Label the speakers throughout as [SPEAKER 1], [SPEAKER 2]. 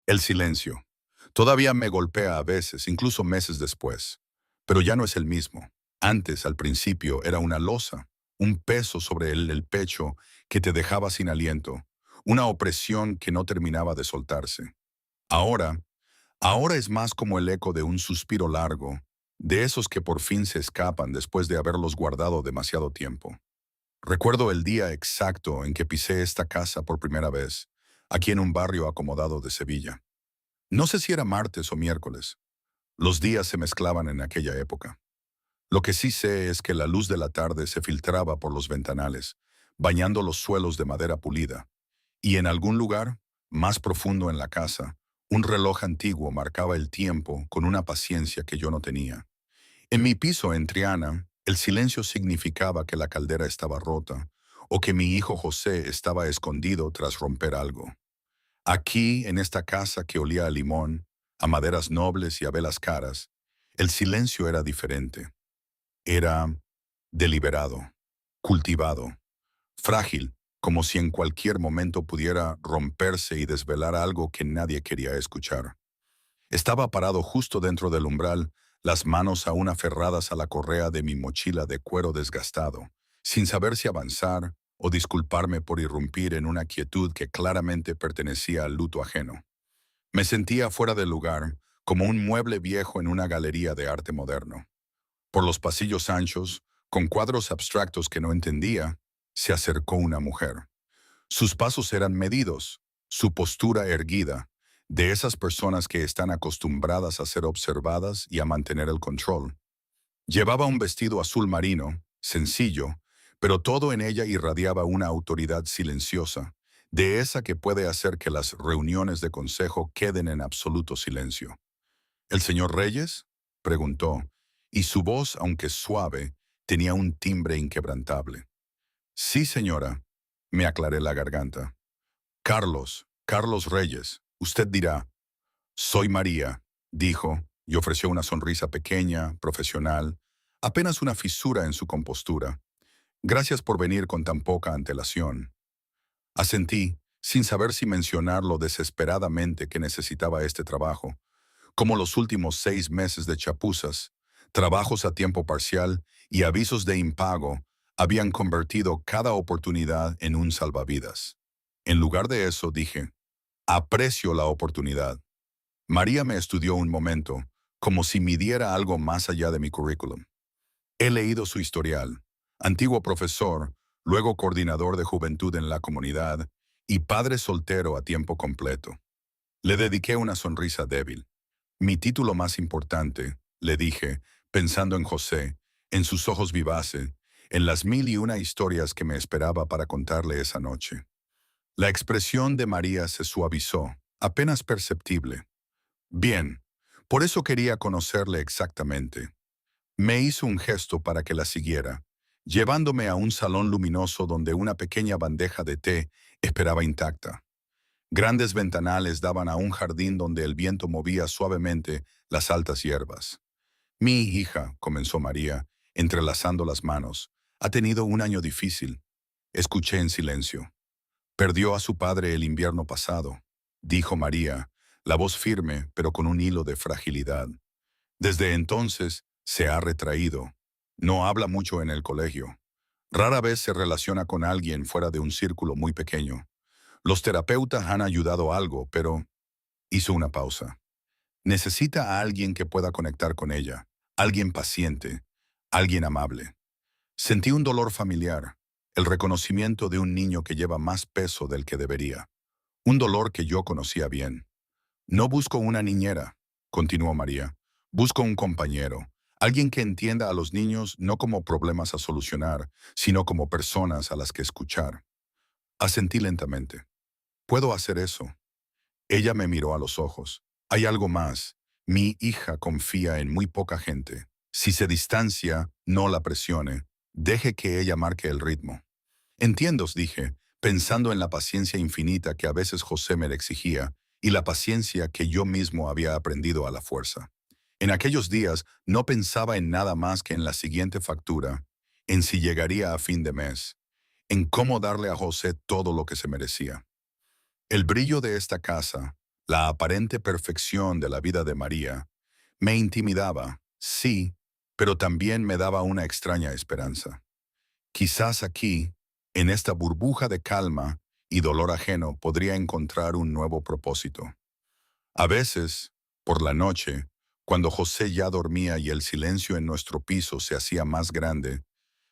[SPEAKER 1] El silencio. Todavía me golpea a veces, incluso meses después. Pero ya no es el mismo. Antes, al principio, era una losa, un peso sobre el pecho que te dejaba sin aliento, una opresión que no terminaba de soltarse. Ahora, ahora es más como el eco de un suspiro largo, de esos que por fin se escapan después de haberlos guardado demasiado tiempo. Recuerdo el día exacto en que pisé esta casa por primera vez, aquí en un barrio acomodado de Sevilla. No sé si era martes o miércoles. Los días se mezclaban en aquella época. Lo que sí sé es que la luz de la tarde se filtraba por los ventanales, bañando los suelos de madera pulida, y en algún lugar, más profundo en la casa, un reloj antiguo marcaba el tiempo con una paciencia que yo no tenía. En mi piso en Triana, el silencio significaba que la caldera estaba rota o que mi hijo José estaba escondido tras romper algo. Aquí, en esta casa que olía a limón, a maderas nobles y a velas caras, el silencio era diferente. Era deliberado, cultivado, frágil, como si en cualquier momento pudiera romperse y desvelar algo que nadie quería escuchar. Estaba parado justo dentro del umbral, las manos aún aferradas a la correa de mi mochila de cuero desgastado, sin saber si avanzar o disculparme por irrumpir en una quietud que claramente pertenecía al luto ajeno. Me sentía fuera de lugar, como un mueble viejo en una galería de arte moderno. Por los pasillos anchos, con cuadros abstractos que no entendía, se acercó una mujer. Sus pasos eran medidos, su postura erguida, de esas personas que están acostumbradas a ser observadas y a mantener el control. Llevaba un vestido azul marino, sencillo, pero todo en ella irradiaba una autoridad silenciosa, de esa que puede hacer que las reuniones de consejo queden en absoluto silencio. ¿El señor Reyes? Preguntó, y su voz, aunque suave, tenía un timbre inquebrantable. Sí, señora, me aclaré la garganta. Carlos Reyes, usted dirá. Soy María, dijo, y ofreció una sonrisa pequeña, profesional, apenas una fisura en su compostura. Gracias por venir con tan poca antelación. Asentí, sin saber si mencionar lo desesperadamente que necesitaba este trabajo, como los últimos 6 meses de chapuzas, trabajos a tiempo parcial y avisos de impago habían convertido cada oportunidad en un salvavidas. En lugar de eso, dije, aprecio la oportunidad. María me estudió un momento, como si midiera algo más allá de mi currículum. He leído su historial. Antiguo profesor, luego coordinador de juventud en la comunidad y padre soltero a tiempo completo. Le dediqué una sonrisa débil. Mi título más importante, le dije, pensando en José, en sus ojos vivaces, en las mil y una historias que me esperaba para contarle esa noche. La expresión de María se suavizó, apenas perceptible. Bien, por eso quería conocerle exactamente. Me hizo un gesto para que la siguiera, llevándome a un salón luminoso donde una pequeña bandeja de té esperaba intacta. Grandes ventanales daban a un jardín donde el viento movía suavemente las altas hierbas. Mi hija, comenzó María, entrelazando las manos, ha tenido un año difícil. Escuché en silencio. Perdió a su padre el invierno pasado, dijo María, la voz firme pero con un hilo de fragilidad. Desde entonces se ha retraído. No habla mucho en el colegio. Rara vez se relaciona con alguien fuera de un círculo muy pequeño. Los terapeutas han ayudado algo, pero hizo una pausa. Necesita a alguien que pueda conectar con ella, alguien paciente, alguien amable. Sentí un dolor familiar, el reconocimiento de un niño que lleva más peso del que debería. Un dolor que yo conocía bien. No busco una niñera, continuó María. Busco un compañero, alguien que entienda a los niños no como problemas a solucionar, sino como personas a las que escuchar. Asentí lentamente. ¿Puedo hacer eso? Ella me miró a los ojos. Hay algo más. Mi hija confía en muy poca gente. Si se distancia, no la presione. Deje que ella marque el ritmo. Entiendo, dije, pensando en la paciencia infinita que a veces José me exigía y la paciencia que yo mismo había aprendido a la fuerza. En aquellos días no pensaba en nada más que en la siguiente factura, en si llegaría a fin de mes, en cómo darle a José todo lo que se merecía. El brillo de esta casa, La aparente perfección de la vida de María me intimidaba, sí, pero también me daba una extraña esperanza. Quizás aquí, en esta burbuja de calma y dolor ajeno, podría encontrar un nuevo propósito. A veces, por la noche, cuando José ya dormía y el silencio en nuestro piso se hacía más grande,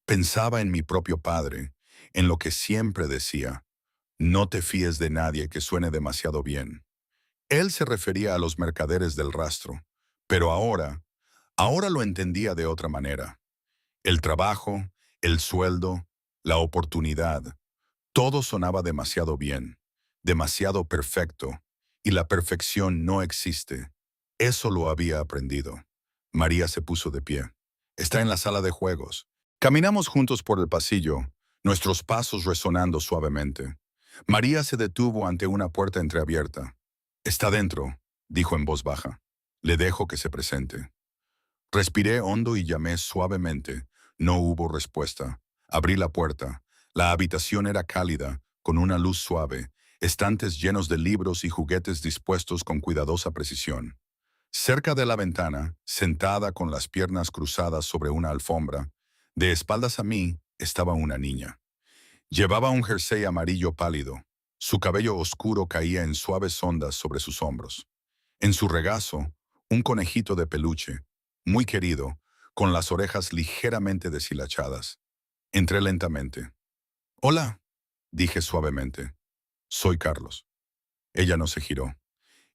[SPEAKER 1] pensaba en mi propio padre, en lo que siempre decía: no te fíes de nadie que suene demasiado bien. Él se refería a los mercaderes del rastro, pero ahora lo entendía de otra manera. El trabajo, el sueldo, la oportunidad, todo sonaba demasiado bien, demasiado perfecto, y la perfección no existe. Eso lo había aprendido. María se puso de pie. Está en la sala de juegos. Caminamos juntos por el pasillo, nuestros pasos resonando suavemente. María se detuvo ante una puerta entreabierta. Está dentro, dijo en voz baja. Le dejo que se presente. Respiré hondo y llamé suavemente. No hubo respuesta. Abrí la puerta. La habitación era cálida, con una luz suave, estantes llenos de libros y juguetes dispuestos con cuidadosa precisión. Cerca de la ventana, sentada con las piernas cruzadas sobre una alfombra, de espaldas a mí, estaba una niña. Llevaba un jersey amarillo pálido. Su cabello oscuro caía en suaves ondas sobre sus hombros. En su regazo, un conejito de peluche, muy querido, con las orejas ligeramente deshilachadas. Entré lentamente. «Hola», dije suavemente. «Soy Carlos». Ella no se giró.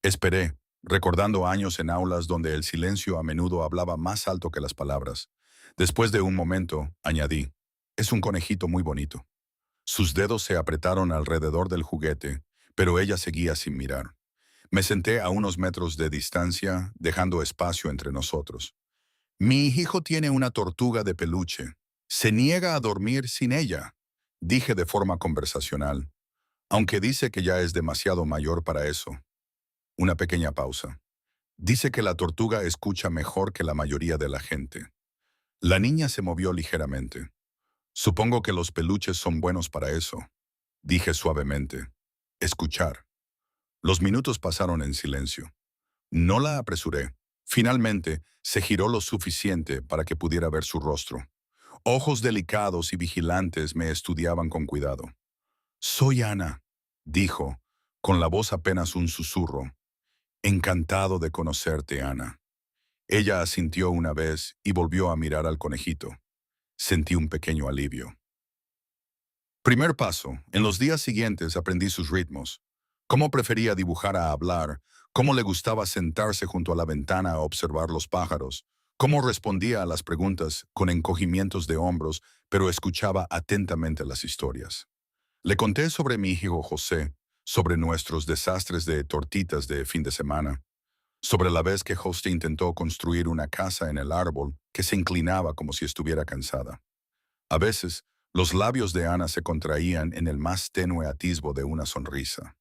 [SPEAKER 1] Esperé, recordando años en aulas donde el silencio a menudo hablaba más alto que las palabras. Después de un momento, añadí: «Es un conejito muy bonito». Sus dedos se apretaron alrededor del juguete, pero ella seguía sin mirar. Me senté a unos metros de distancia, dejando espacio entre nosotros. «Mi hijo tiene una tortuga de peluche. Se niega a dormir sin ella», dije de forma conversacional, aunque dice que ya es demasiado mayor para eso. Una pequeña pausa. Dice que la tortuga escucha mejor que la mayoría de la gente. La niña se movió ligeramente. «Supongo que los peluches son buenos para eso», dije suavemente. «Escuchar». Los minutos pasaron en silencio. No la apresuré. Finalmente, se giró lo suficiente para que pudiera ver su rostro. Ojos delicados y vigilantes me estudiaban con cuidado. «Soy Ana», dijo, con la voz apenas un susurro. «Encantado de conocerte, Ana». Ella asintió una vez y volvió a mirar al conejito. Sentí un pequeño alivio. Primer paso. En los días siguientes aprendí sus ritmos. Cómo prefería dibujar a hablar, cómo le gustaba sentarse junto a la ventana a observar los pájaros, cómo respondía a las preguntas con encogimientos de hombros, pero escuchaba atentamente las historias. Le conté sobre mi hijo José, sobre nuestros desastres de tortitas de fin de semana, sobre la vez que José intentó construir una casa en el árbol que se inclinaba como si estuviera cansada. A veces, los labios de Ana se contraían en el más tenue atisbo de una sonrisa.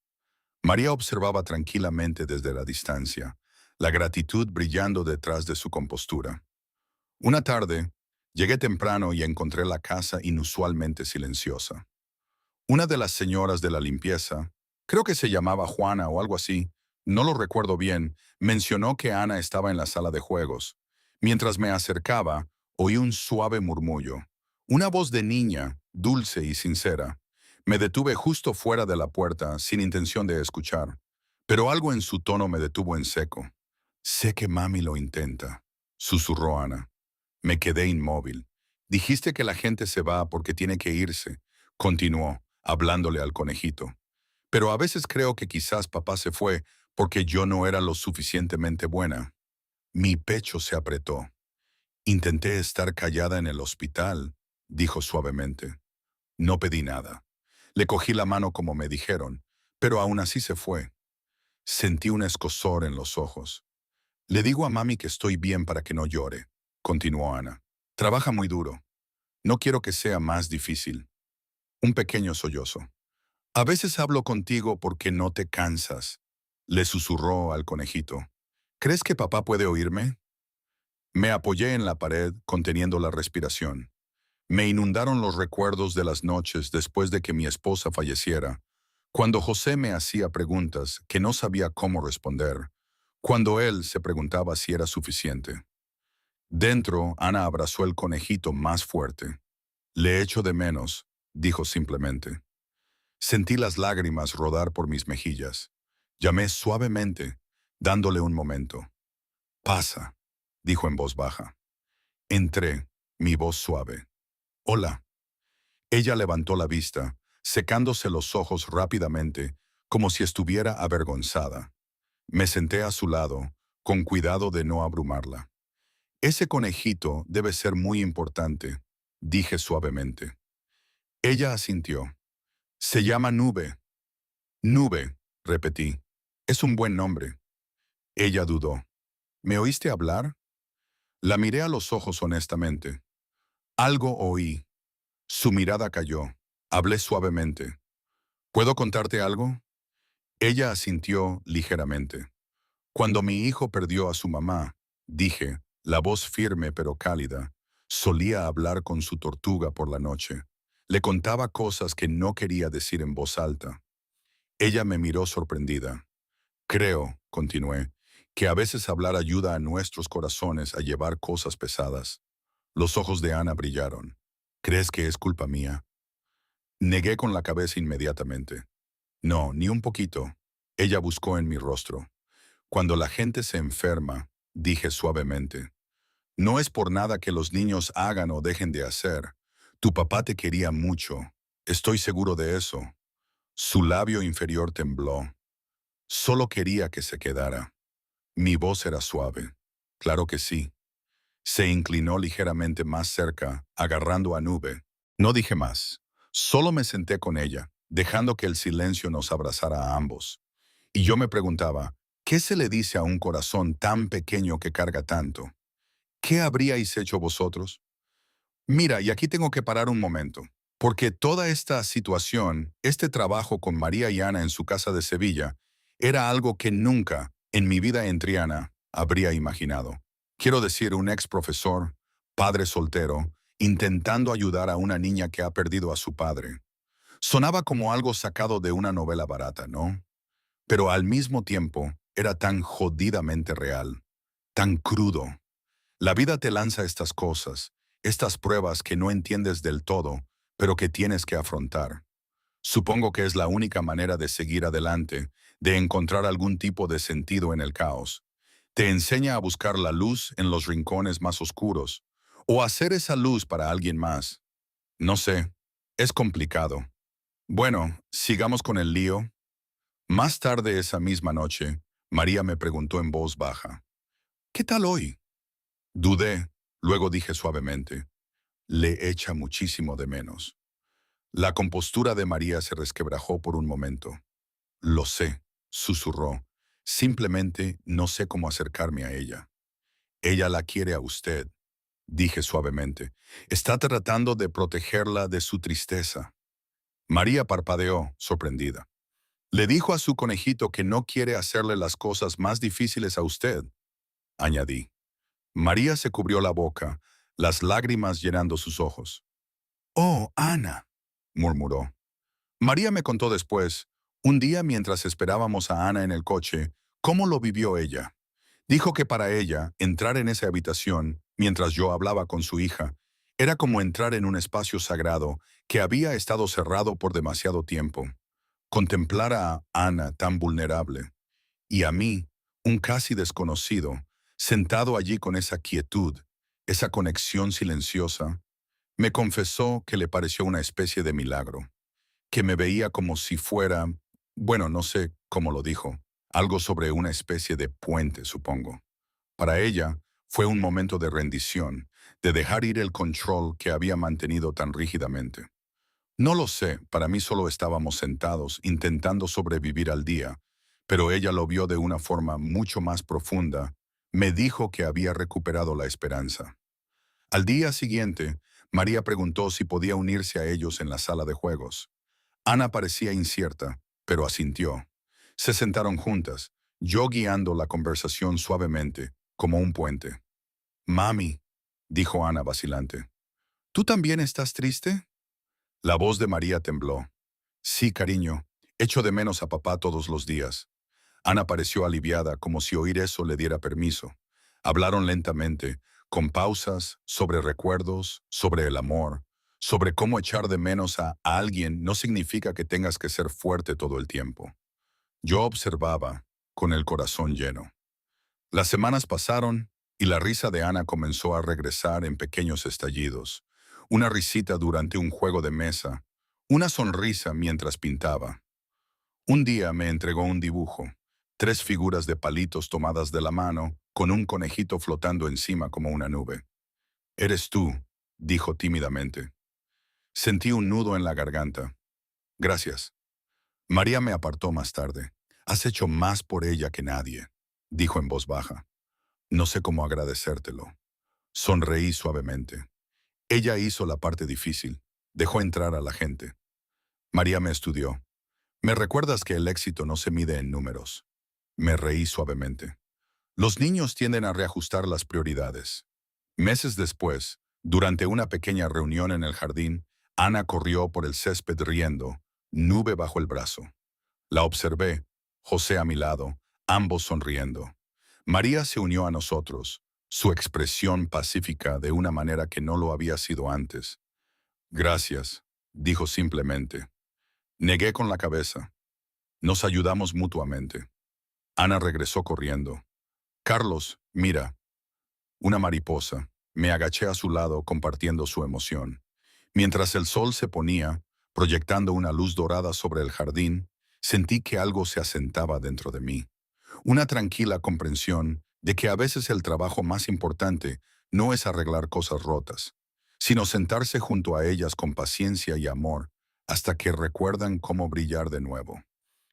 [SPEAKER 1] María observaba tranquilamente desde la distancia, la gratitud brillando detrás de su compostura. Una tarde, llegué temprano y encontré la casa inusualmente silenciosa. Una de las señoras de la limpieza, creo que se llamaba Juana o algo así, no lo recuerdo bien, mencionó que Ana estaba en la sala de juegos. Mientras me acercaba, oí un suave murmullo. Una voz de niña, dulce y sincera. Me detuve justo fuera de la puerta, sin intención de escuchar. Pero algo en su tono me detuvo en seco. «Sé que mami lo intenta», susurró Ana. Me quedé inmóvil. «Dijiste que la gente se va porque tiene que irse», continuó, hablándole al conejito. «Pero a veces creo que quizás papá se fue porque yo no era lo suficientemente buena». Mi pecho se apretó. «Intenté estar callada en el hospital», dijo suavemente. No pedí nada. Le cogí la mano como me dijeron, pero aún así se fue. Sentí un escozor en los ojos. «Le digo a mami que estoy bien para que no llore», continuó Ana. «Trabaja muy duro. No quiero que sea más difícil». Un pequeño sollozo. «A veces hablo contigo porque no te cansas», le susurró al conejito. «¿Crees que papá puede oírme?» Me apoyé en la pared, conteniendo la respiración. Me inundaron los recuerdos de las noches después de que mi esposa falleciera, Cuando José me hacía preguntas que no sabía cómo responder, cuando él se preguntaba si era suficiente. Dentro, Ana abrazó el conejito más fuerte. Le echo de menos, dijo simplemente. Sentí las lágrimas rodar por mis mejillas. Llamé suavemente, dándole un momento. Pasa, dijo en voz baja. Entré, mi voz suave. Hola. Ella levantó la vista, secándose los ojos rápidamente, como si estuviera avergonzada. Me senté a su lado, con cuidado de no abrumarla. Ese conejito debe ser muy importante, dije suavemente. Ella asintió. Se llama Nube. Nube, repetí. Es un buen nombre. Ella dudó. ¿Me oíste hablar? La miré a los ojos honestamente. Algo oí. Su mirada cayó. Hablé suavemente. ¿Puedo contarte algo? Ella asintió ligeramente. Cuando mi hijo perdió a su mamá, dije, la voz firme pero cálida, solía hablar con su tortuga por la noche. Le contaba cosas que no quería decir en voz alta. Ella me miró sorprendida. Creo, continué, que a veces hablar ayuda a nuestros corazones a llevar cosas pesadas. Los ojos de Ana brillaron. ¿Crees que es culpa mía? Negué con la cabeza inmediatamente. No, ni un poquito. Ella buscó en mi rostro. Cuando la gente se enferma, dije suavemente, no es por nada que los niños hagan o dejen de hacer. Tu papá te quería mucho. Estoy seguro de eso. Su labio inferior tembló. Solo quería que se quedara. Mi voz era suave. Claro que sí. Se inclinó ligeramente más cerca, agarrando a Nube. No dije más. Solo me senté con ella, dejando que el silencio nos abrazara a ambos. Y yo me preguntaba, ¿qué se le dice a un corazón tan pequeño que carga tanto? ¿Qué habríais hecho vosotros? Mira, y aquí tengo que parar un momento, porque toda esta situación, este trabajo con María y Ana en su casa de Sevilla, era algo que nunca, en mi vida en Triana, habría imaginado. Quiero decir, un ex profesor, padre soltero, intentando ayudar a una niña que ha perdido a su padre. Sonaba como algo sacado de una novela barata, ¿no? Pero al mismo tiempo, era tan jodidamente real, tan crudo. La vida te lanza estas cosas, estas pruebas que no entiendes del todo, pero que tienes que afrontar. Supongo que es la única manera de seguir adelante, de encontrar algún tipo de sentido en el caos. Te enseña a buscar la luz en los rincones más oscuros, o hacer esa luz para alguien más. No sé, es complicado. Bueno, sigamos con el lío. Más tarde esa misma noche, María me preguntó en voz baja, ¿qué tal hoy? Dudé, luego dije suavemente, le echa muchísimo de menos. La compostura de María se resquebrajó por un momento. Lo sé, susurró. Simplemente no sé cómo acercarme a ella. Ella la quiere a usted, dije suavemente. Está tratando de protegerla de su tristeza. María parpadeó, sorprendida. Le dijo a su conejito que no quiere hacerle las cosas más difíciles a usted, añadí. María se cubrió la boca, las lágrimas llenando sus ojos. «Oh, Ana», murmuró. María me contó después, un día mientras esperábamos a Ana en el coche, cómo lo vivió ella. Dijo que para ella, entrar en esa habitación, mientras yo hablaba con su hija, era como entrar en un espacio sagrado que había estado cerrado por demasiado tiempo. Contemplar a Ana tan vulnerable, y a mí, un casi desconocido, sentado allí con esa quietud, esa conexión silenciosa, me confesó que le pareció una especie de milagro, que me veía como si fuera, bueno, no sé cómo lo dijo, algo sobre una especie de puente, supongo. Para ella, fue un momento de rendición, de dejar ir el control que había mantenido tan rígidamente. No lo sé, para mí solo estábamos sentados intentando sobrevivir al día, pero ella lo vio de una forma mucho más profunda. Me dijo que había recuperado la esperanza. Al día siguiente, María preguntó si podía unirse a ellos en la sala de juegos. Ana parecía incierta, pero asintió. Se sentaron juntas, yo guiando la conversación suavemente, como un puente. «Mami», dijo Ana vacilante, «¿tú también estás triste?» La voz de María tembló. «Sí, cariño, Echo de menos a papá todos los días. Ana pareció aliviada, como si oír eso le diera permiso. Hablaron lentamente, con pausas, sobre recuerdos, sobre el amor, sobre cómo echar de menos a alguien no significa que tengas que ser fuerte todo el tiempo. Yo observaba, con el corazón lleno. Las semanas pasaron y la risa de Ana comenzó a regresar en pequeños estallidos. Una risita durante un juego de mesa, una sonrisa mientras pintaba. Un día me entregó un dibujo, 3 figuras de palitos tomadas de la mano, con un conejito flotando encima como una nube. «Eres tú», dijo tímidamente. Sentí un nudo en la garganta. «Gracias». María me apartó más tarde. «Has hecho más por ella que nadie», dijo en voz baja. «No sé cómo agradecértelo». Sonreí suavemente. Ella hizo la parte difícil. Dejó entrar a la gente. María me estudió. «Me recuerdas que el éxito no se mide en números». Me reí suavemente. Los niños tienden a reajustar las prioridades. Meses después, durante una pequeña reunión en el jardín, Ana corrió por el césped riendo, nube bajo el brazo. La observé, José a mi lado, ambos sonriendo. María se unió a nosotros, su expresión pacífica de una manera que no lo había sido antes. «Gracias», dijo simplemente. Negué con la cabeza. Nos ayudamos mutuamente. Ana regresó corriendo. «Carlos, mira». Una mariposa. Me agaché a su lado compartiendo su emoción. Mientras el sol se ponía, proyectando una luz dorada sobre el jardín, sentí que algo se asentaba dentro de mí. Una tranquila comprensión de que a veces el trabajo más importante no es arreglar cosas rotas, sino sentarse junto a ellas con paciencia y amor hasta que recuerdan cómo brillar de nuevo.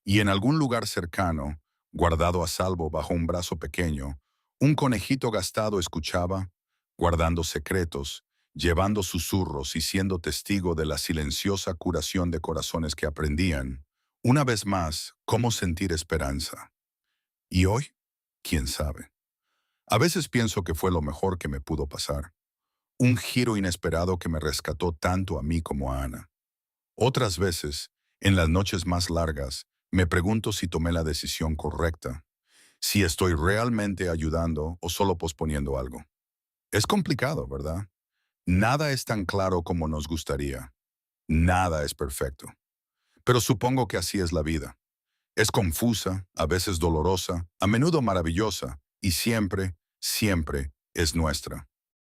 [SPEAKER 1] Y en algún lugar cercano, guardado a salvo bajo un brazo pequeño, un conejito gastado escuchaba, guardando secretos, llevando susurros y siendo testigo de la silenciosa curación de corazones que aprendían, una vez más, cómo sentir esperanza. ¿Y hoy? ¿Quién sabe? A veces pienso que fue lo mejor que me pudo pasar. Un giro inesperado que me rescató tanto a mí como a Ana. Otras veces, en las noches más largas, me pregunto si tomé la decisión correcta, si estoy realmente ayudando o solo posponiendo algo. Es complicado, ¿verdad? Nada es tan claro como nos gustaría. Nada es perfecto. Pero supongo que así es la vida. Es confusa, a veces dolorosa, a menudo maravillosa, y siempre, siempre es nuestra.